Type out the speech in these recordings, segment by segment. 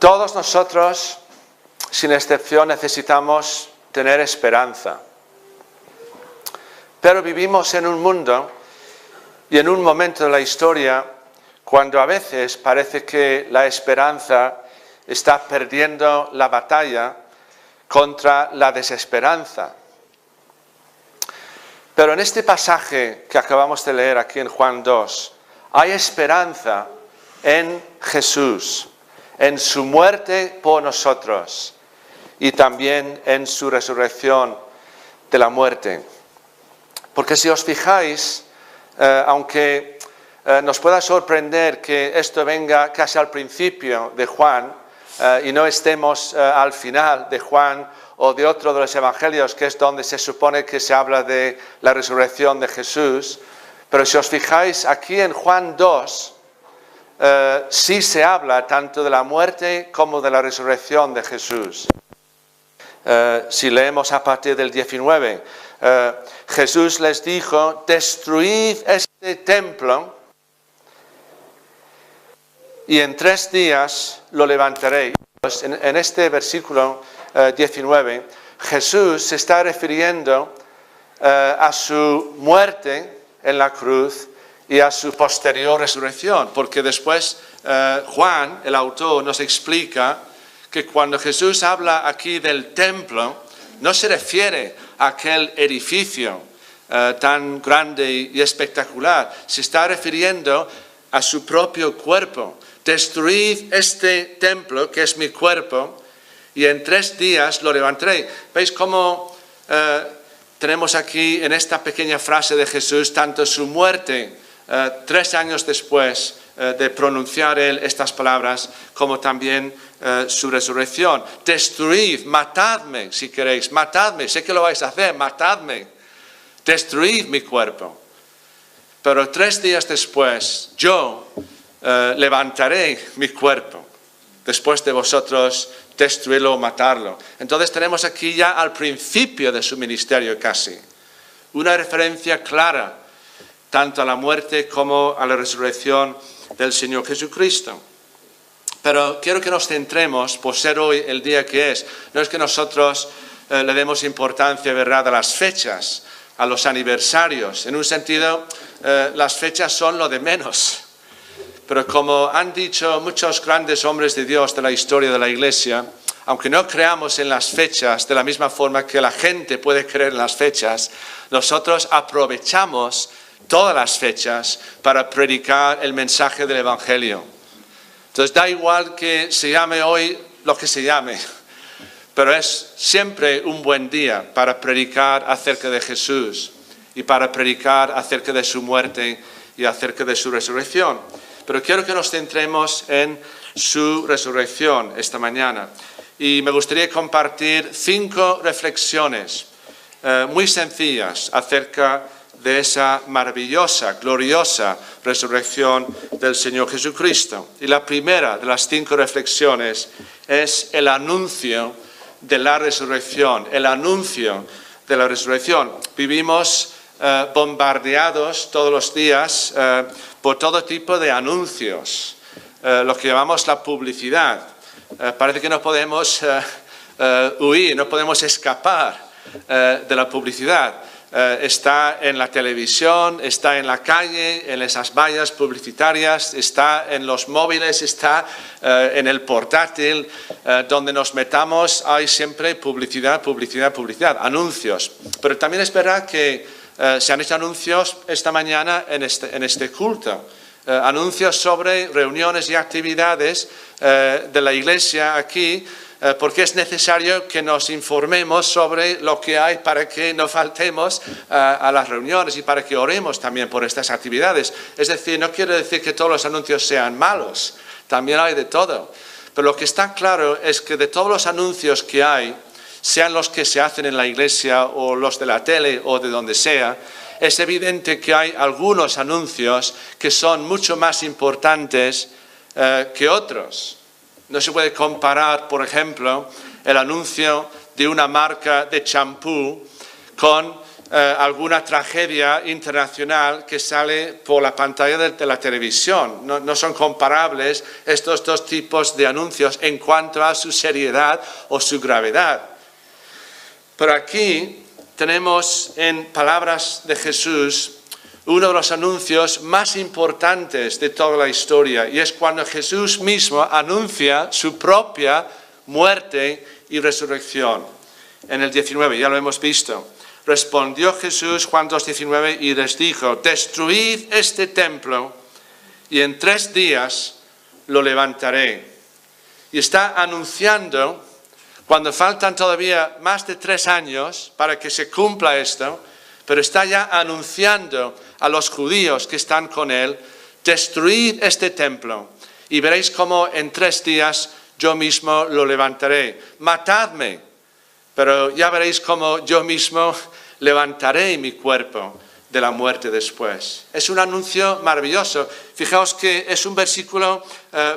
Todos nosotros, sin excepción, necesitamos tener esperanza. Pero vivimos en un mundo y en un momento de la historia cuando a veces parece que la esperanza está perdiendo la batalla contra la desesperanza. Pero en este pasaje que acabamos de leer aquí en Juan 2, hay esperanza en Jesús, en su muerte por nosotros y también en su resurrección de la muerte. Porque si os fijáis, aunque nos pueda sorprender que esto venga casi al principio de Juan y no estemos al final de Juan o de otro de los evangelios, que es donde se supone que se habla de la resurrección de Jesús, pero si os fijáis aquí en Juan 2, sí se habla tanto de la muerte como de la resurrección de Jesús. Si leemos a partir del 19, Jesús les dijo: destruid este templo y en 3 días lo levantaré. Pues en este versículo 19, Jesús se está refiriendo a su muerte en la cruz y a su posterior resurrección, porque después Juan, el autor, nos explica que cuando Jesús habla aquí del templo, no se refiere a aquel edificio tan grande y espectacular, se está refiriendo a su propio cuerpo. Destruid este templo, que es mi cuerpo, y en 3 días lo levantaré. ¿Veis cómo tenemos aquí en esta pequeña frase de Jesús tanto su muerte 3 años después de pronunciar él estas palabras, como también su resurrección? Destruid, matadme si queréis, matadme, sé que lo vais a hacer, matadme, destruid mi cuerpo. Pero 3 días después yo levantaré mi cuerpo, después de vosotros destruirlo o matarlo. Entonces tenemos aquí ya al principio de su ministerio casi una referencia clara tanto a la muerte como a la resurrección del Señor Jesucristo. Pero quiero que nos centremos, por ser hoy el día que es, no es que nosotros le demos importancia, ¿verdad?, a las fechas, a los aniversarios. En un sentido, las fechas son lo de menos. Pero como han dicho muchos grandes hombres de Dios de la historia de la Iglesia, aunque no creamos en las fechas de la misma forma que la gente puede creer en las fechas, nosotros aprovechamos todas las fechas para predicar el mensaje del Evangelio. Entonces da igual que se llame hoy lo que se llame, pero es siempre un buen día para predicar acerca de Jesús y para predicar acerca de su muerte y acerca de su resurrección. Pero quiero que nos centremos en su resurrección esta mañana. Y me gustaría compartir 5 reflexiones muy sencillas acerca de esa maravillosa, gloriosa resurrección del Señor Jesucristo. Y la primera de las 5 reflexiones es el anuncio de la resurrección. El anuncio de la resurrección. Vivimos bombardeados todos los días por todo tipo de anuncios, lo que llamamos la publicidad. Parece que no podemos huir, no podemos escapar de la publicidad. Está en la televisión, está en la calle, en esas vallas publicitarias, está en los móviles, está en el portátil, donde nos metamos hay siempre publicidad, publicidad, publicidad, anuncios. Pero también es verdad que se han hecho anuncios esta mañana en este culto. Anuncios sobre reuniones y actividades de la iglesia aquí, porque es necesario que nos informemos sobre lo que hay para que no faltemos a las reuniones y para que oremos también por estas actividades. Es decir, no quiere decir que todos los anuncios sean malos, también hay de todo. Pero lo que está claro es que de todos los anuncios que hay, sean los que se hacen en la iglesia o los de la tele o de donde sea, es evidente que hay algunos anuncios que son mucho más importantes que otros. No se puede comparar, por ejemplo, el anuncio de una marca de champú con alguna tragedia internacional que sale por la pantalla de la televisión. No son comparables estos dos tipos de anuncios en cuanto a su seriedad o su gravedad. Pero aquí tenemos en palabras de Jesús uno de los anuncios más importantes de toda la historia, y es cuando Jesús mismo anuncia su propia muerte y resurrección. En el 19, ya lo hemos visto. Respondió Jesús, Juan 2:19, y les dijo: destruid este templo y en 3 días lo levantaré. Y está anunciando, cuando faltan todavía más de 3 años para que se cumpla esto, pero está ya anunciando a los judíos que están con él: destruid este templo y veréis cómo en 3 días yo mismo lo levantaré. Matadme, pero ya veréis cómo yo mismo levantaré mi cuerpo de la muerte después. Es un anuncio maravilloso. Fijaos que es un versículo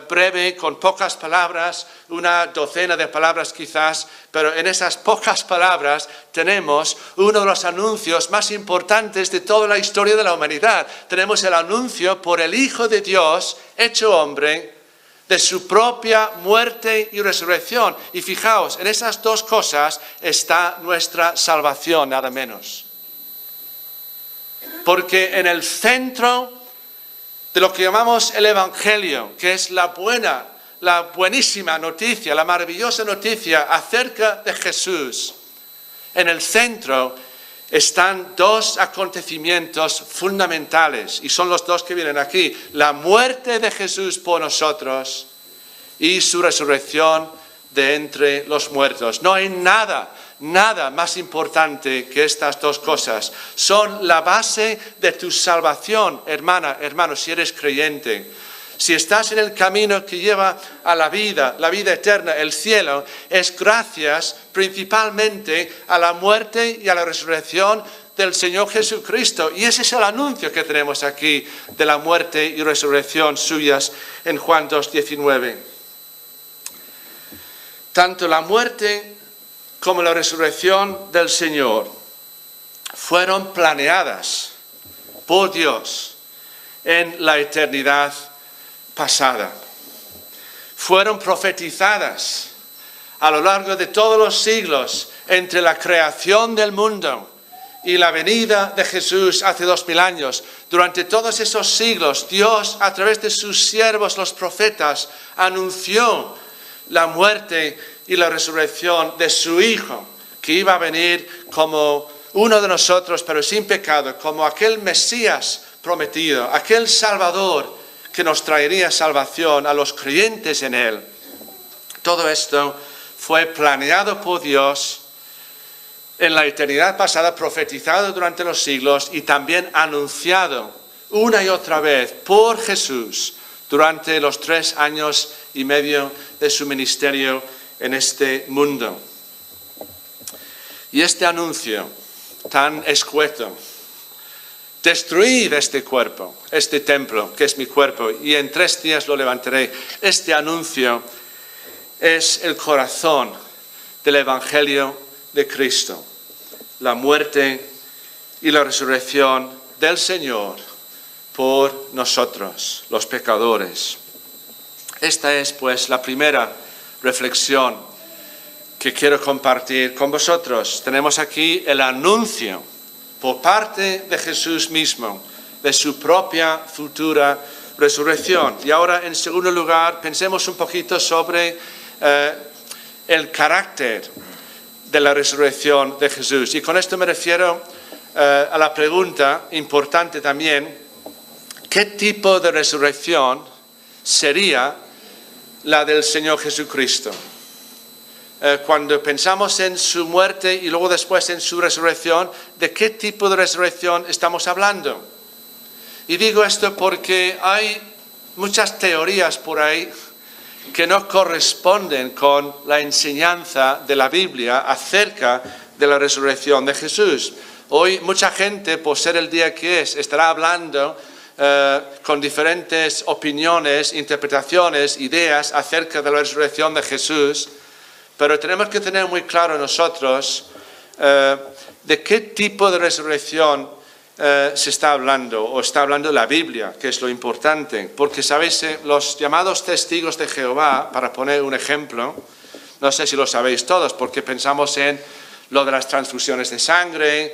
breve, con pocas palabras, una docena de palabras quizás, pero en esas pocas palabras tenemos uno de los anuncios más importantes de toda la historia de la humanidad. Tenemos el anuncio por el Hijo de Dios, hecho hombre, de su propia muerte y resurrección. Y fijaos, en esas dos cosas está nuestra salvación, nada menos. Porque en el centro de lo que llamamos el Evangelio, que es la buenísima noticia, la maravillosa noticia acerca de Jesús, en el centro están 2 acontecimientos fundamentales, y son los 2 que vienen aquí: la muerte de Jesús por nosotros y su resurrección de entre los muertos. No hay nada más importante que estas 2 cosas. Son la base de tu salvación, hermana, hermano, si eres creyente. Si estás en el camino que lleva a la vida eterna, el cielo, es gracias principalmente a la muerte y a la resurrección del Señor Jesucristo. Y ese es el anuncio que tenemos aquí de la muerte y resurrección suyas en Juan 2:19. Tanto la muerte como la resurrección del Señor fueron planeadas por Dios en la eternidad pasada. Fueron profetizadas a lo largo de todos los siglos, entre la creación del mundo y la venida de Jesús hace 2000 años. Durante todos esos siglos, Dios, a través de sus siervos, los profetas, anunció la muerte y la resurrección de su Hijo, que iba a venir como uno de nosotros, pero sin pecado, como aquel Mesías prometido, aquel Salvador que nos traería salvación a los creyentes en Él. Todo esto fue planeado por Dios en la eternidad pasada, profetizado durante los siglos y también anunciado una y otra vez por Jesús durante los 3 años y medio de su ministerio en este mundo. Y este anuncio tan escueto: destruid este cuerpo, este templo, que es mi cuerpo, y en 3 días lo levantaré. Este anuncio es el corazón del Evangelio de Cristo, la muerte y la resurrección del Señor por nosotros, los pecadores. Esta es, pues, la primera reflexión que quiero compartir con vosotros. Tenemos aquí el anuncio por parte de Jesús mismo de su propia futura resurrección. Y ahora, en segundo lugar, pensemos un poquito sobre el carácter de la resurrección de Jesús. Y con esto me refiero a la pregunta importante también: ¿qué tipo de resurrección sería la del Señor Jesucristo? Cuando pensamos en su muerte y luego después en su resurrección, ¿de qué tipo de resurrección estamos hablando? Y digo esto porque hay muchas teorías por ahí que no corresponden con la enseñanza de la Biblia acerca de la resurrección de Jesús. Hoy mucha gente, por ser el día que es, estará hablando con diferentes opiniones, interpretaciones, ideas acerca de la resurrección de Jesús. Pero tenemos que tener muy claro nosotros ¿de qué tipo de resurrección se está hablando? O está hablando la Biblia, que es lo importante. Porque, ¿sabéis? Los llamados testigos de Jehová, para poner un ejemplo, no sé si lo sabéis todos, porque pensamos en lo de las transfusiones de sangre,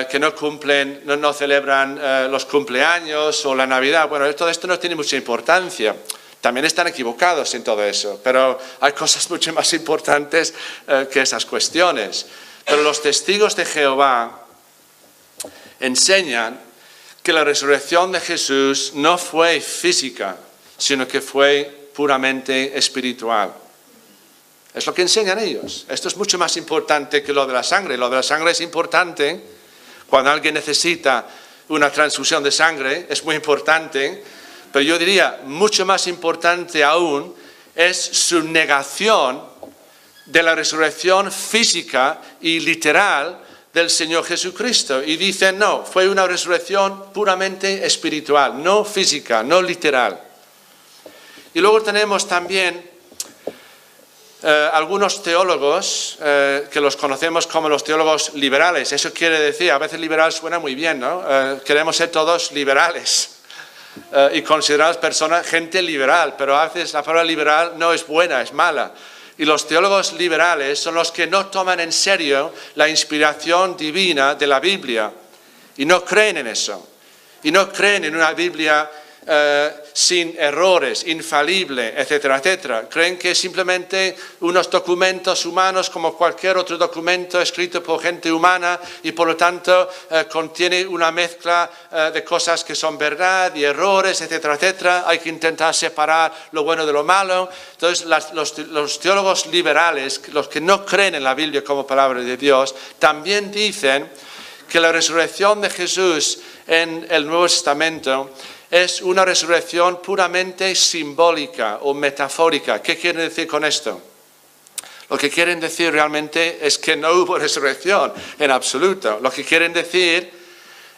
que no celebran los cumpleaños o la Navidad. Bueno, todo esto no tiene mucha importancia. También están equivocados en todo eso, pero hay cosas mucho más importantes que esas cuestiones. Pero los testigos de Jehová enseñan que la resurrección de Jesús no fue física, sino que fue puramente espiritual. Es lo que enseñan ellos. Esto es mucho más importante que lo de la sangre. Lo de la sangre es importante. Cuando alguien necesita una transfusión de sangre, es muy importante. Pero yo diría, mucho más importante aún es su negación de la resurrección física y literal del Señor Jesucristo. Y dicen, no, fue una resurrección puramente espiritual, no física, no literal. Y luego tenemos también algunos teólogos que los conocemos como los teólogos liberales. Eso quiere decir, a veces liberal suena muy bien, ¿no? Queremos ser todos liberales y considerados gente liberal, pero a veces la palabra liberal no es buena, es mala. Y los teólogos liberales son los que no toman en serio la inspiración divina de la Biblia y no creen en eso. Y no creen en una Biblia sin errores, infalible, etcétera, etcétera. Creen que simplemente unos documentos humanos como cualquier otro documento escrito por gente humana y por lo tanto contiene una mezcla de cosas que son verdad y errores, etcétera, etcétera. Hay que intentar separar lo bueno de lo malo. Entonces los teólogos liberales, los que no creen en la Biblia como palabra de Dios, también dicen que la resurrección de Jesús en el Nuevo Testamento es una resurrección puramente simbólica o metafórica. ¿Qué quieren decir con esto? Lo que quieren decir realmente es que no hubo resurrección en absoluto. Lo que quieren decir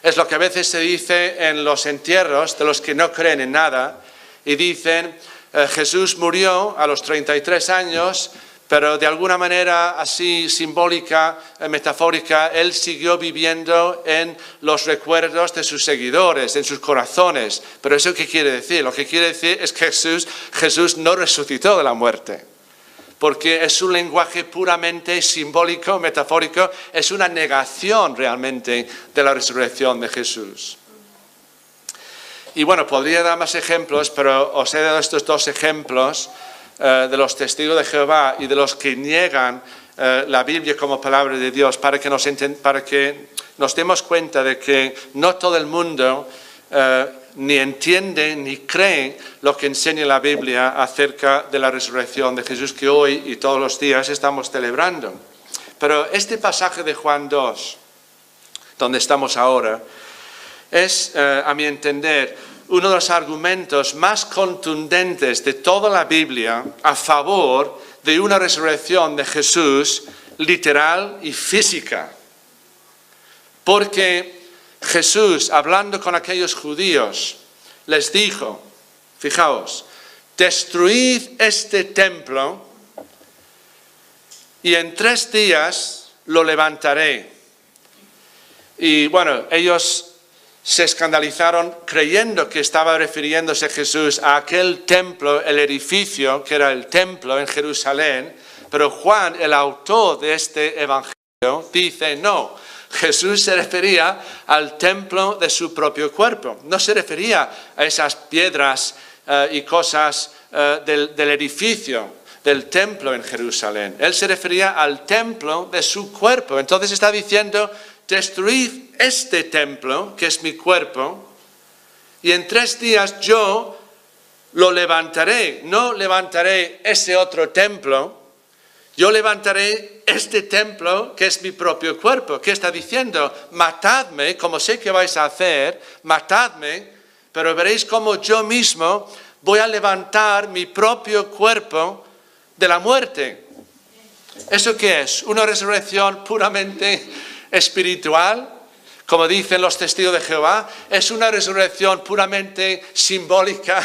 es lo que a veces se dice en los entierros de los que no creen en nada y dicen, Jesús murió a los 33 años, pero de alguna manera así simbólica, metafórica, Él siguió viviendo en los recuerdos de sus seguidores, en sus corazones. Pero ¿eso qué quiere decir? Lo que quiere decir es que Jesús no resucitó de la muerte, porque es un lenguaje puramente simbólico, metafórico, es una negación realmente de la resurrección de Jesús. Y bueno, podría dar más ejemplos, pero os he dado estos dos ejemplos de los testigos de Jehová y de los que niegan la Biblia como palabra de Dios para que nos demos cuenta de que no todo el mundo ni entiende ni cree lo que enseña la Biblia acerca de la resurrección de Jesús que hoy y todos los días estamos celebrando. Pero este pasaje de Juan 2, donde estamos ahora, es, a mi entender, uno de los argumentos más contundentes de toda la Biblia a favor de una resurrección de Jesús literal y física. Porque Jesús, hablando con aquellos judíos, les dijo, fijaos, destruid este templo y en 3 días lo levantaré. Y bueno, ellos se escandalizaron creyendo que estaba refiriéndose Jesús a aquel templo, el edificio que era el templo en Jerusalén, pero Juan, el autor de este evangelio, dice no, Jesús se refería al templo de su propio cuerpo, no se refería a esas piedras y cosas del edificio, del templo en Jerusalén. Él se refería al templo de su cuerpo. Entonces está diciendo, destruid este templo, que es mi cuerpo, y en 3 días yo lo levantaré. No levantaré ese otro templo, yo levantaré este templo, que es mi propio cuerpo. ¿Qué está diciendo? Matadme, como sé que vais a hacer, matadme, pero veréis cómo yo mismo voy a levantar mi propio cuerpo de la muerte. ¿Eso qué es? Una resurrección puramente espiritual, como dicen los testigos de Jehová. ¿Es una resurrección puramente simbólica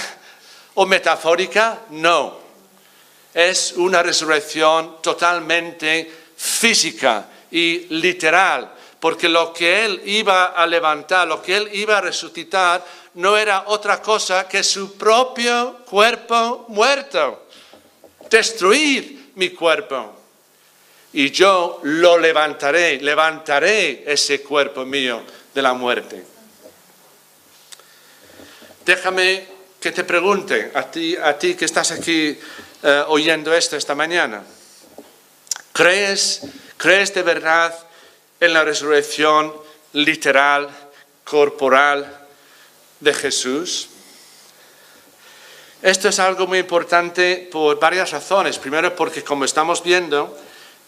o metafórica? No. Es una resurrección totalmente física y literal, porque lo que Él iba a levantar, lo que Él iba a resucitar, no era otra cosa que su propio cuerpo muerto. Destruir mi cuerpo. Y yo lo levantaré ese cuerpo mío de la muerte. Déjame que te pregunte, a ti que estás aquí oyendo esto esta mañana. ¿Crees de verdad en la resurrección literal, corporal de Jesús? Esto es algo muy importante por varias razones. Primero, porque como estamos viendo,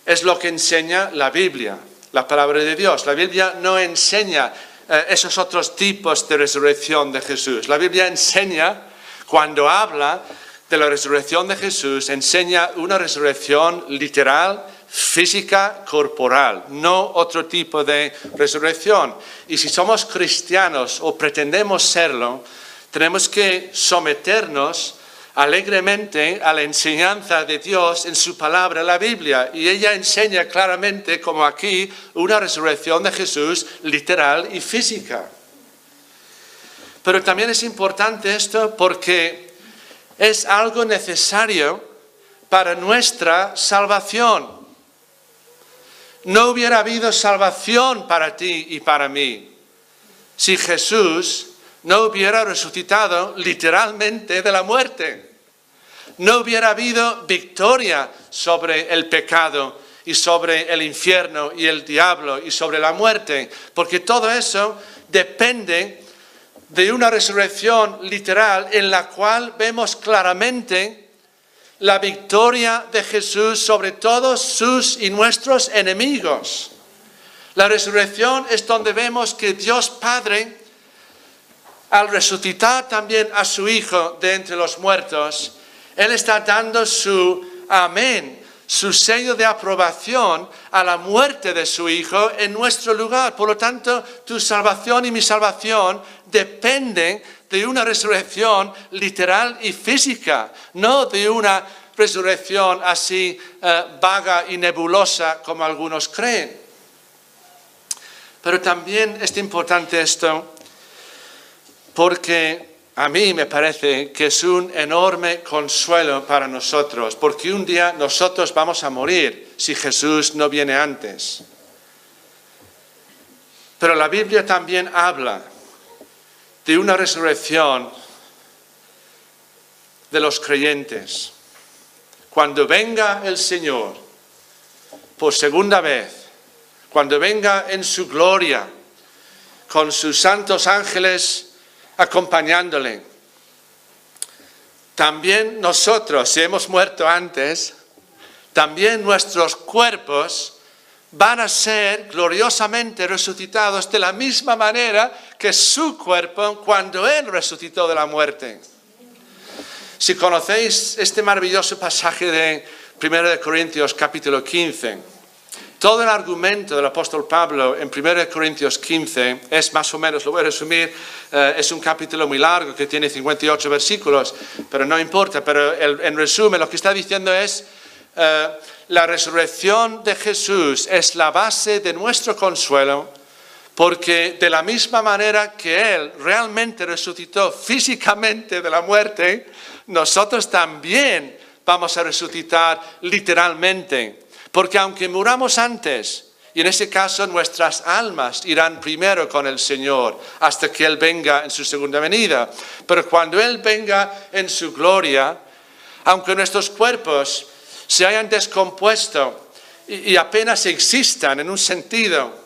es lo que enseña la Biblia, la palabra de Dios. La Biblia no enseña esos otros tipos de resurrección de Jesús. La Biblia enseña, cuando habla de la resurrección de Jesús, enseña una resurrección literal, física, corporal, no otro tipo de resurrección. Y si somos cristianos o pretendemos serlo, tenemos que someternos alegremente a la enseñanza de Dios en su palabra, la Biblia. Y ella enseña claramente, como aquí, una resurrección de Jesús literal y física. Pero también es importante esto porque es algo necesario para nuestra salvación. No hubiera habido salvación para ti y para mí si Jesús no hubiera resucitado literalmente de la muerte. No hubiera habido victoria sobre el pecado y sobre el infierno y el diablo y sobre la muerte, porque todo eso depende de una resurrección literal en la cual vemos claramente la victoria de Jesús sobre todos sus y nuestros enemigos. La resurrección es donde vemos que Dios Padre, al resucitar también a su Hijo de entre los muertos, Él está dando su amén, su sello de aprobación a la muerte de su Hijo en nuestro lugar. Por lo tanto, tu salvación y mi salvación dependen de una resurrección literal y física, no de una resurrección así vaga y nebulosa como algunos creen. Pero también es importante esto porque a mí me parece que es un enorme consuelo para nosotros, porque un día nosotros vamos a morir si Jesús no viene antes. Pero la Biblia también habla de una resurrección de los creyentes. Cuando venga el Señor por segunda vez, cuando venga en su gloria, con sus santos ángeles acompañándole, también nosotros, si hemos muerto antes, también nuestros cuerpos van a ser gloriosamente resucitados de la misma manera que su cuerpo cuando Él resucitó de la muerte. Si conocéis este maravilloso pasaje de 1 Corintios capítulo 15, todo el argumento del apóstol Pablo en 1 Corintios 15 es más o menos, lo voy a resumir, es un capítulo muy largo que tiene 58 versículos, pero no importa, pero en resumen lo que está diciendo es la resurrección de Jesús es la base de nuestro consuelo, porque de la misma manera que Él realmente resucitó físicamente de la muerte, nosotros también vamos a resucitar literalmente. Porque aunque muramos antes, y en ese caso nuestras almas irán primero con el Señor hasta que Él venga en su segunda venida. Pero cuando Él venga en su gloria, aunque nuestros cuerpos se hayan descompuesto y apenas existan en un sentido,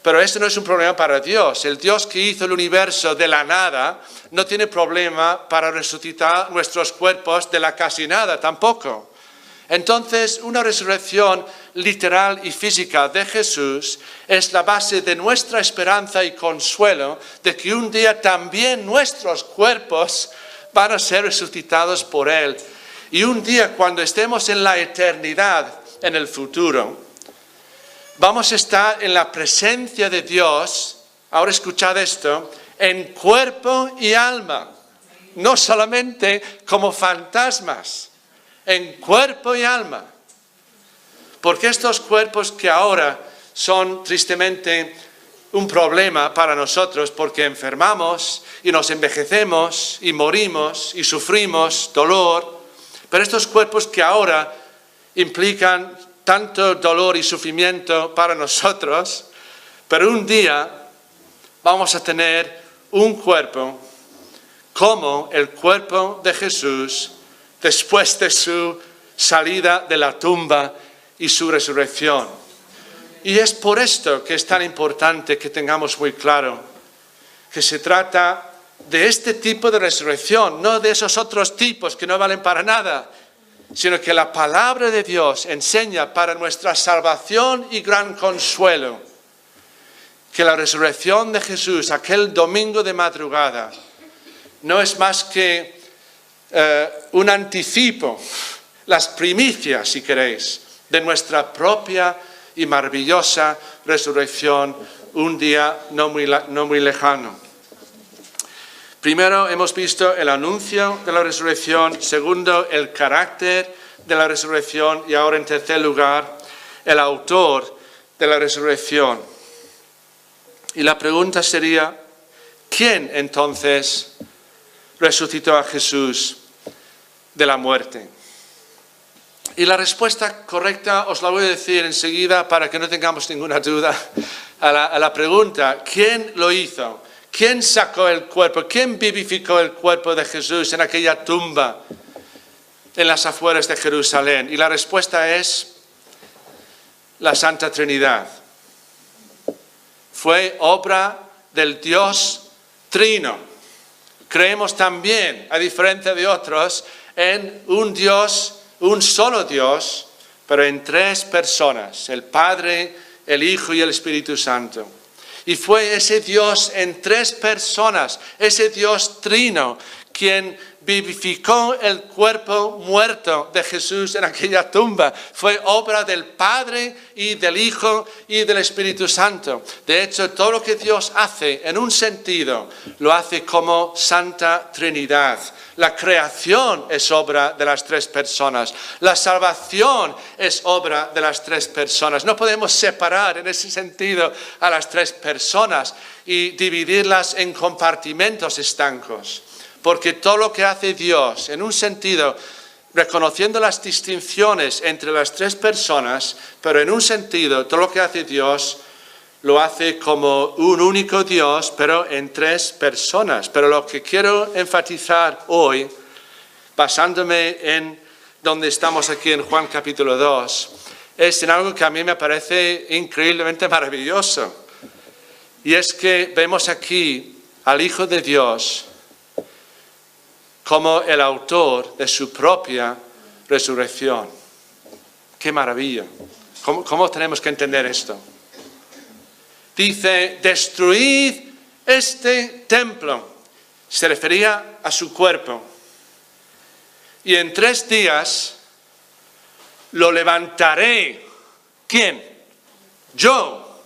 pero eso no es un problema para Dios. El Dios que hizo el universo de la nada no tiene problema para resucitar nuestros cuerpos de la casi nada tampoco. Entonces, una resurrección literal y física de Jesús es la base de nuestra esperanza y consuelo de que un día también nuestros cuerpos van a ser resucitados por Él. Y un día, cuando estemos en la eternidad, en el futuro, vamos a estar en la presencia de Dios, ahora escuchad esto, en cuerpo y alma, no solamente como fantasmas, en cuerpo y alma. Porque estos cuerpos que ahora son tristemente un problema para nosotros porque enfermamos y nos envejecemos y morimos y sufrimos dolor. Pero estos cuerpos que ahora implican tanto dolor y sufrimiento para nosotros, pero un día vamos a tener un cuerpo como el cuerpo de Jesús después de su salida de la tumba y su resurrección. Y es por esto que es tan importante que tengamos muy claro que se trata de este tipo de resurrección, no de esos otros tipos que no valen para nada, sino que la palabra de Dios enseña para nuestra salvación y gran consuelo que la resurrección de Jesús aquel domingo de madrugada no es más que un anticipo, las primicias, si queréis, de nuestra propia y maravillosa resurrección un día no muy lejano. Primero hemos visto el anuncio de la resurrección, segundo el carácter de la resurrección y ahora en tercer lugar el autor de la resurrección. Y la pregunta sería, ¿quién entonces resucitó a Jesús de la muerte? Y la respuesta correcta os la voy a decir enseguida para que no tengamos ninguna duda a la pregunta, ¿quién lo hizo? ¿Quién sacó el cuerpo? ¿Quién vivificó el cuerpo de Jesús en aquella tumba en las afueras de Jerusalén? Y la respuesta es la Santa Trinidad. Fue obra del Dios Trino. Creemos también, a diferencia de otros, en un Dios, un solo Dios, pero en tres personas, el Padre, el Hijo y el Espíritu Santo. Y fue ese Dios en tres personas, ese Dios Trino, quien vivificó el cuerpo muerto de Jesús en aquella tumba. Fue obra del Padre y del Hijo y del Espíritu Santo. De hecho, todo lo que Dios hace, en un sentido, lo hace como Santa Trinidad. La creación es obra de las tres personas. La salvación es obra de las tres personas. No podemos separar en ese sentido a las tres personas y dividirlas en compartimentos estancos. Porque todo lo que hace Dios, en un sentido, reconociendo las distinciones entre las tres personas, pero en un sentido, todo lo que hace Dios lo hace como un único Dios, pero en tres personas. Pero lo que quiero enfatizar hoy, basándome en donde estamos aquí en Juan capítulo 2, es en algo que a mí me parece increíblemente maravilloso. Y es que vemos aquí al Hijo de Dios como el autor de su propia resurrección. ¡Qué maravilla! ¿Cómo tenemos que entender esto? Dice, destruid este templo. Se refería a su cuerpo. Y en 3 días lo levantaré. ¿Quién? Yo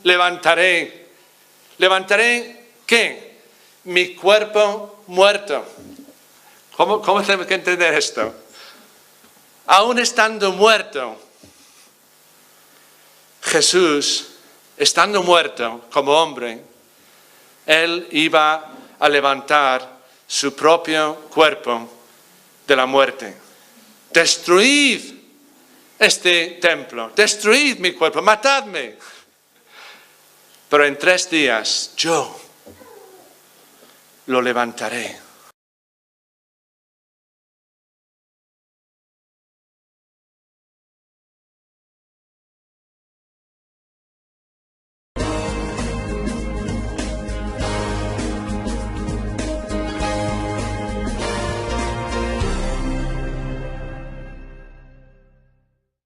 levantaré. ¿Levantaré qué? Mi cuerpo muerto. ¿Cómo tenemos que entender esto? Aún estando muerto, Jesús, estando muerto como hombre, Él iba a levantar su propio cuerpo de la muerte. Destruid este templo, destruid mi cuerpo, matadme. Pero en 3 días yo lo levantaré.